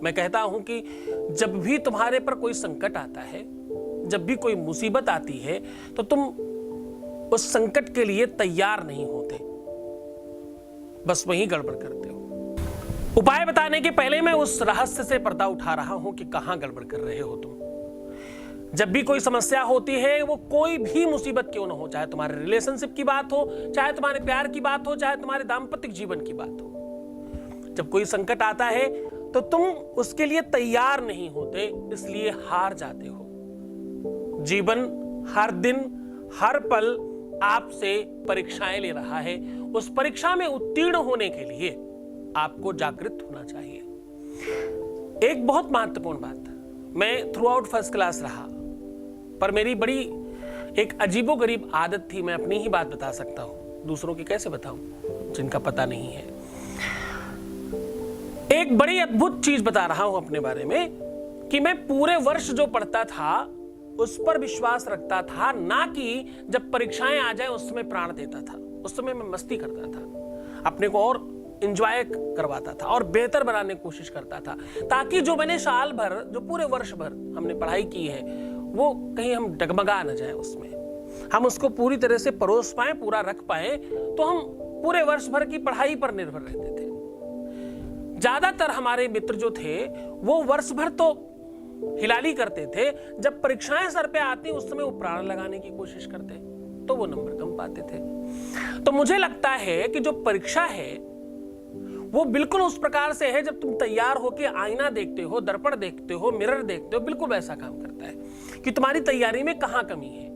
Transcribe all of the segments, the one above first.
मैं कहता हूं कि जब भी तुम्हारे पर कोई संकट आता है, जब भी कोई मुसीबत आती है, तो तुम उस संकट के लिए तैयार नहीं होते, बस वही गड़बड़ करते हो। उपाय बताने के पहले मैं उस रहस्य से पर्दा उठा रहा हूं कि कहां गड़बड़ कर रहे हो तुम। जब भी कोई समस्या होती है, वो कोई भी मुसीबत क्यों ना हो, चाहे तुम्हारे रिलेशनशिप की बात हो, चाहे तुम्हारे प्यार की बात हो, चाहे तुम्हारे दाम्पत्य जीवन की बात हो, जब कोई संकट आता है तो तुम उसके लिए तैयार नहीं होते, इसलिए हार जाते हो। जीवन हर दिन हर पल आपसे परीक्षाएं ले रहा है। उस परीक्षा में उत्तीर्ण होने के लिए आपको जागृत होना चाहिए। एक बहुत महत्वपूर्ण बात, मैं थ्रू आउट फर्स्ट क्लास रहा, पर मेरी बड़ी एक अजीबोगरीब आदत थी। मैं अपनी ही बात बता सकता हूं, दूसरों की कैसे बताऊं जिनका पता नहीं है। एक बड़ी अद्भुत चीज बता रहा हूं अपने बारे में कि मैं पूरे वर्ष जो पढ़ता था उस पर विश्वास रखता था, ना कि जब परीक्षाएं आ जाए उस समय प्राण देता था। उस समय मैं मस्ती करता था, अपने को और एंजॉय करवाता था और बेहतर बनाने की कोशिश करता था, ताकि जो मैंने साल भर, जो पूरे वर्ष भर हमने पढ़ाई की है, वो कहीं हम डगमगा न जाए, उसमें हम उसको पूरी तरह से परोस पाए, पूरा रख पाए। तो हम पूरे वर्ष भर की पढ़ाई पर निर्भर रहते थे। ज्यादातर हमारे मित्र जो थे वो वर्ष भर तो हिलाली करते थे, जब परीक्षाएं सर पे आती उस समय वो प्राण लगाने की कोशिश करते, तो वो नंबर कम पाते थे। तो मुझे लगता है कि जो परीक्षा है वो बिल्कुल उस प्रकार से है, जब तुम तैयार होकर आईना देखते हो, दर्पण देखते हो, मिरर देखते हो, बिल्कुल वैसा काम करता है कि तुम्हारी तैयारी में कहां कमी है।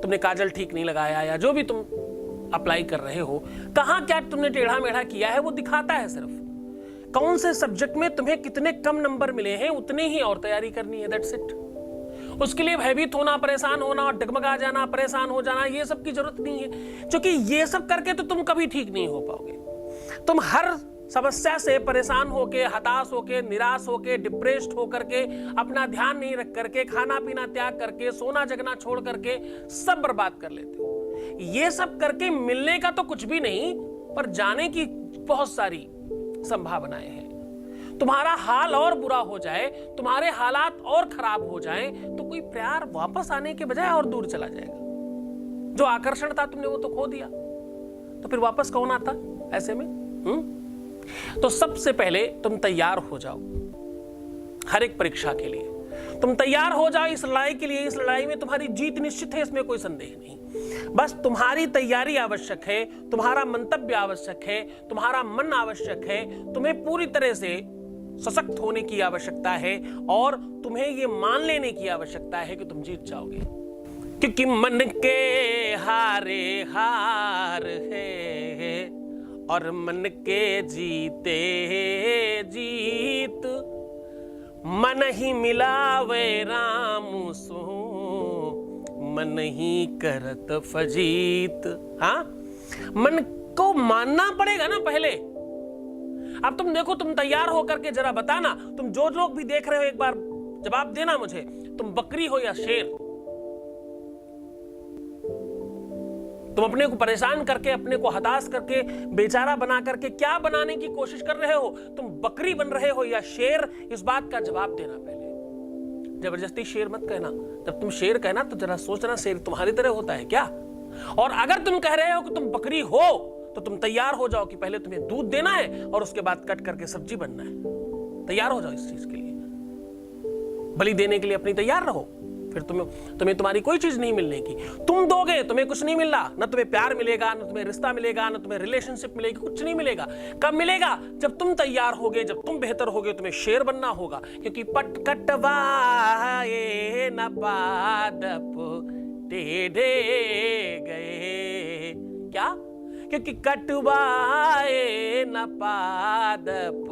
तुमने काजल ठीक नहीं लगाया, या जो भी तुम अप्लाई कर रहे हो, कहां क्या तुमने टेढ़ा मेढ़ा किया है, वो दिखाता है सिर्फ। कौन से सब्जेक्ट में तुम्हें कितने कम नंबर मिले हैं, उतने ही और तैयारी करनी है, दैट्स इट। उसके लिए भयभीत होना, परेशान होना और डगमगा जाना, परेशान हो जाना, ये सब की जरूरत नहीं है, क्योंकि ये सब करके तो तुम कभी ठीक नहीं हो पाओगे। तुम हर समस्या से परेशान होके, हताश होके, निराश होके, डिप्रेस्ड होकर के, अपना ध्यान नहीं रख करके, खाना पीना त्याग करके, सोना जगना छोड़ करके सब बर्बाद कर लेते हो। ये सब करके मिलने का तो कुछ भी नहीं, पर जाने की बहुत सारी संभावनाएं हैं। तुम्हारा हाल और बुरा हो जाए, तुम्हारे हालात और खराब हो जाएं, तो कोई प्यार वापस आने के बजाय और दूर चला जाएगा। जो आकर्षण था तुमने वो तो खो दिया, तो फिर वापस कौन आता ऐसे में? तो सबसे पहले तुम तैयार हो जाओ हर एक परीक्षा के लिए। तुम तैयार हो जाओ इस लड़ाई के लिए। इस लड़ाई में तुम्हारी जीत निश्चित है, इसमें कोई संदेह नहीं। बस तुम्हारी तैयारी आवश्यक है, तुम्हारा मंतव्य आवश्यक है, तुम्हारा मन आवश्यक है, तुम्हें पूरी तरह से सशक्त होने की आवश्यकता है और तुम्हें यह मान लेने की आवश्यकता है कि तुम जीत जाओगे। क्योंकि मन के हारे हार है और मन के जीते जीत, मन ही मिलावे राम सो मन ही करत फजीत। हाँ, मन को मानना पड़ेगा ना पहले। अब तुम देखो, तुम तैयार होकर के जरा बताना, तुम जो लोग भी देख रहे हो एक बार जवाब देना मुझे, तुम बकरी हो या शेर? तुम अपने को परेशान करके, अपने को हताश करके, बेचारा बना करके क्या बनाने की कोशिश कर रहे हो? तुम बकरी बन रहे हो या शेर? इस बात का जवाब देना पहले। जबरदस्ती शेर मत कहना। जब तुम शेर कहना तो जरा सोचना शेर तुम्हारी तरह होता है क्या? और अगर तुम कह रहे हो कि तुम बकरी हो, तो तुम तैयार हो जाओ कि पहले तुम्हें दूध देना है और उसके बाद कट करके सब्जी बनना है। तैयार हो जाओ इस चीज के लिए। बलि देने के लिए अपनी तैयार रहो, फिर तुम्हें तुम्हारी कोई चीज नहीं मिलने की। तुम दोगे, तुम्हें कुछ नहीं मिल रहा, ना तुम्हें प्यार मिलेगा, ना तुम्हें रिश्ता मिलेगा, ना तुम्हें रिलेशनशिप मिलेगी, कुछ नहीं मिलेगा। कब मिलेगा? जब तुम तैयार होगे, जब तुम बेहतर होगे। तुम्हें शेर बनना होगा, क्योंकि पट कटवाए न पादप टेढ़े गए। क्या? क्योंकि कटवाए न पादप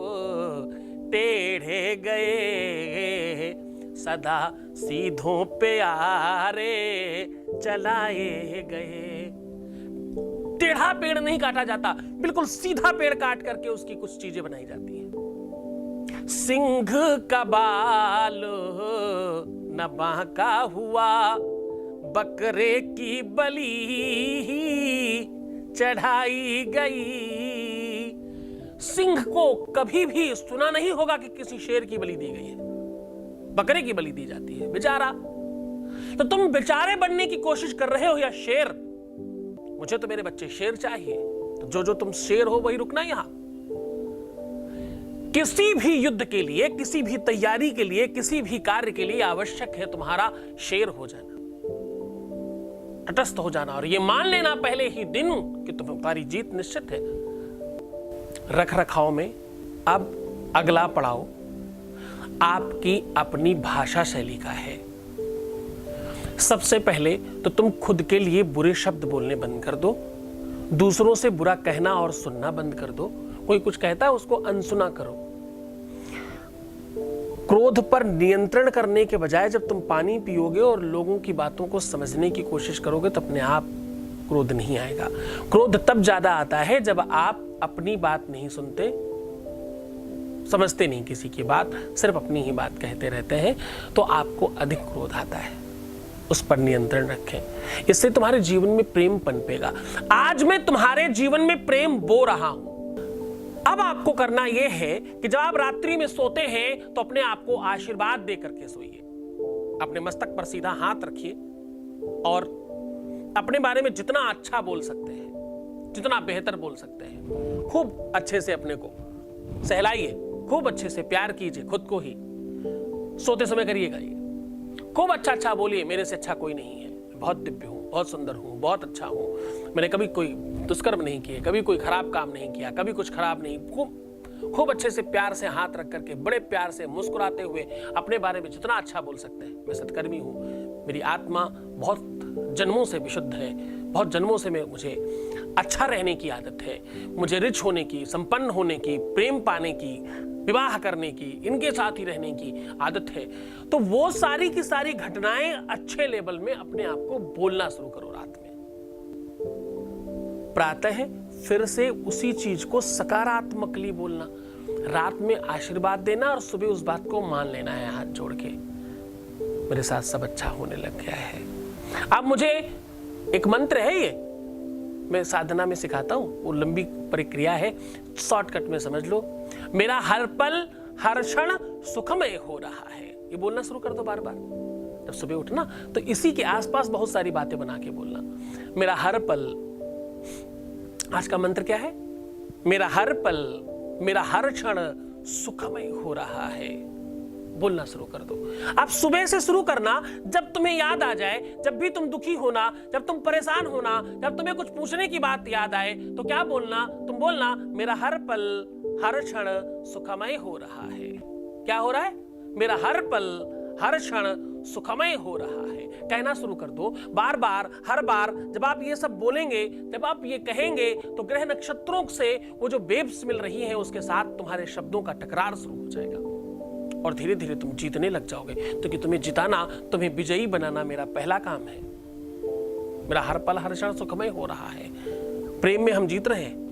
टेढ़े गए, सदा सीधों पे आरे चलाए गए। टेढ़ा पेड़ नहीं काटा जाता, बिल्कुल सीधा पेड़ काट करके उसकी कुछ चीजें बनाई जाती हैं। सिंह का बाल न बांका हुआ, बकरे की बलि चढ़ाई गई, सिंह को कभी भी सुना नहीं होगा कि किसी शेर की बलि दी गई है, बकरे की बलि दी जाती है। बेचारा, तो तुम बेचारे बनने की कोशिश कर रहे हो या शेर? मुझे तो मेरे बच्चे शेर चाहिए, तो जो तुम शेर हो वही रुकना यहां। किसी भी युद्ध के लिए, किसी भी तैयारी के लिए, किसी भी कार्य के लिए आवश्यक है तुम्हारा शेर हो जाना, तटस्थ हो जाना, और यह मान लेना पहले ही दिन कि तुम्हारी जीत निश्चित है। रख रखाव में अब अगला पड़ाव आपकी अपनी भाषा शैली का है। सबसे पहले तो तुम खुद के लिए बुरे शब्द बोलने बंद कर दो, दूसरों से बुरा कहना और सुनना बंद कर दो। कोई कुछ कहता है उसको अनसुना करो। क्रोध पर नियंत्रण करने के बजाय जब तुम पानी पियोगे और लोगों की बातों को समझने की कोशिश करोगे तो अपने आप क्रोध नहीं आएगा। क्रोध तब ज्यादा आता है जब आप अपनी बात नहीं सुनते, समझते नहीं किसी की बात, सिर्फ अपनी ही बात कहते रहते हैं, तो आपको अधिक क्रोध आता है। उस पर नियंत्रण रखें, इससे तुम्हारे जीवन में प्रेम पनपेगा। आज मैं तुम्हारे जीवन में प्रेम बो रहा हूं। अब आपको करना यह है कि जब आप रात्रि में सोते हैं तो अपने आप को आशीर्वाद दे करके सोइए। अपने मस्तक पर सीधा हाथ रखिए और अपने बारे में जितना अच्छा बोल सकते हैं, जितना बेहतर बोल सकते हैं, खूब अच्छे से अपने को सहलाइए, खूब अच्छे से प्यार कीजिए खुद को ही। सोते समय करिएगा ये, खूब अच्छा बोलिए, मेरे से अच्छा कोई नहीं है, बहुत दिव्य हूं, बहुत सुंदर हूं, बहुत अच्छा हूं, मैंने कभी कोई दुष्कर्म नहीं किए, कभी कोई खराब काम नहीं किया, कभी कुछ खराब नहीं। खूब अच्छे से प्यार से हाथ रख करके, बड़े प्यार से मुस्कुराते हुए अपने बारे में जितना अच्छा बोल सकते हैं। मैं सत्कर्मी हूं, मेरी आत्मा बहुत जन्मों से विशुद्ध है, बहुत जन्मों से मुझे अच्छा रहने की आदत है, मुझे रिच होने की, संपन्न होने की, प्रेम पाने की, विवाह करने की, इनके साथ ही रहने की आदत है। तो वो सारी की सारी घटनाएं अच्छे लेवल में अपने आप को बोलना शुरू करो रात में। प्रातः फिर से उसी चीज को सकारात्मकली बोलना, रात में आशीर्वाद देना और सुबह उस बात को मान लेना है हाथ जोड़ के, मेरे साथ सब अच्छा होने लग गया है। अब मुझे एक मंत्र है, ये मैं साधना में सिखाता हूं, वो लंबी प्रक्रिया है, शॉर्टकट में समझ लो। मेरा हर पल हर क्षण सुखमय हो रहा है, ये बोलना शुरू कर दो बार बार। जब सुबह उठना तो इसी के आसपास बहुत सारी बातें बना के बोलना। मेरा हर पल, आज का मंत्र क्या है? मेरा हर पल, मेरा हर क्षण सुखमय हो रहा है, बोलना शुरू कर दो। आप सुबह से शुरू करना, जब तुम्हें याद आ जाए, जब भी तुम दुखी होना, जब तुम परेशान होना, जब तुम्हें कुछ पूछने की बात याद आए तो क्या बोलना? तुम बोलना मेरा हर पल हर क्षण सुखमय हो रहा है। क्या हो रहा है? मेरा हर पल हर क्षण सुखमय हो रहा है। कहना शुरू कर दो बार बार, हर बार जब आप ये सब बोलेंगे, जब आप ये कहेंगे तो ग्रह नक्षत्रों से वो जो वेव्स मिल रही हैं उसके साथ तुम्हारे शब्दों का टकरार शुरू हो जाएगा और धीरे धीरे तुम जीतने लग जाओगे। तो कि तुम्हें जिताना, तुम्हें विजयी बनाना मेरा पहला काम है। मेरा हर पल हर क्षण सुखमय हो रहा है। प्रेम में हम जीत रहे हैं।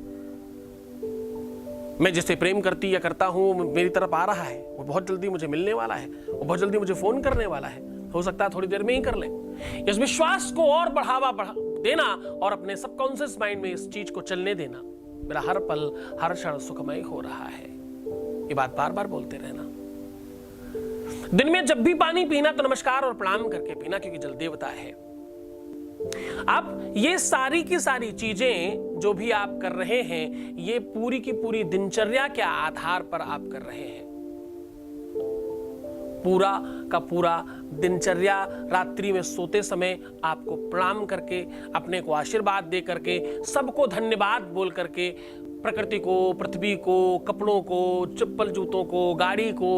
मैं जिसे प्रेम करती या करता हूं मेरी तरफ आ रहा है, वो बहुत जल्दी मुझे मिलने वाला है, वो बहुत जल्दी मुझे फोन करने वाला है, हो सकता है थोड़ी देर में ही कर ले। इस विश्वास को और बढ़ावा देना और अपने सबकॉन्शियस माइंड में इस चीज को चलने देना, मेरा हर पल हर क्षण सुखमय हो रहा है। ये बात बार बार बोलते रहना। दिन में जब भी पानी पीना तो नमस्कार और प्रणाम करके पीना, क्योंकि जल देवता है। अब ये सारी की सारी चीजें जो भी आप कर रहे हैं, ये पूरी की पूरी दिनचर्या के आधार पर आप कर रहे हैं। पूरा का पूरा दिनचर्या रात्रि में सोते समय आपको प्रणाम करके, अपने को आशीर्वाद दे करके, सबको धन्यवाद बोल करके, प्रकृति को, पृथ्वी को, कपड़ों को, चप्पल जूतों को, गाड़ी को,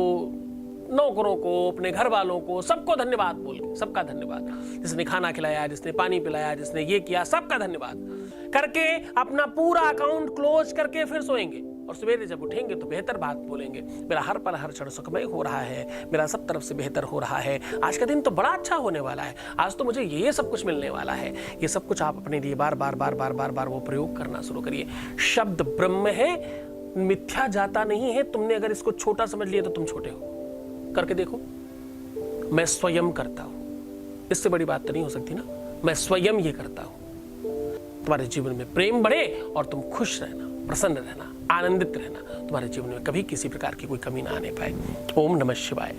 नौकरों को, अपने घर वालों को, सबको धन्यवाद बोल के, सबका धन्यवाद, जिसने खाना खिलाया, जिसने पानी पिलाया, जिसने ये किया, सबका धन्यवाद करके अपना पूरा अकाउंट क्लोज करके फिर सोएंगे और सवेरे जब उठेंगे तो बेहतर बात बोलेंगे। मेरा हर पल हर क्षण सुखमय हो रहा है, मेरा सब तरफ से बेहतर हो रहा है, आज का दिन तो बड़ा अच्छा होने वाला है, आज तो मुझे ये सब कुछ मिलने वाला है। ये सब कुछ आप अपने लिए बार बार बार बार बार बार वो प्रयोग करना शुरू करिए। शब्द ब्रह्म है, मिथ्या जाता नहीं है। तुमने अगर इसको छोटा समझ लिया तो तुम छोटे हो। करके देखो, मैं स्वयं करता हूं, इससे बड़ी बात तो नहीं हो सकती ना। मैं स्वयं ये करता हूं। तुम्हारे जीवन में प्रेम बढ़े और तुम खुश रहना, प्रसन्न रहना, आनंदित रहना। तुम्हारे जीवन में कभी किसी प्रकार की कोई कमी ना आने पाए। ओम नमः शिवाय।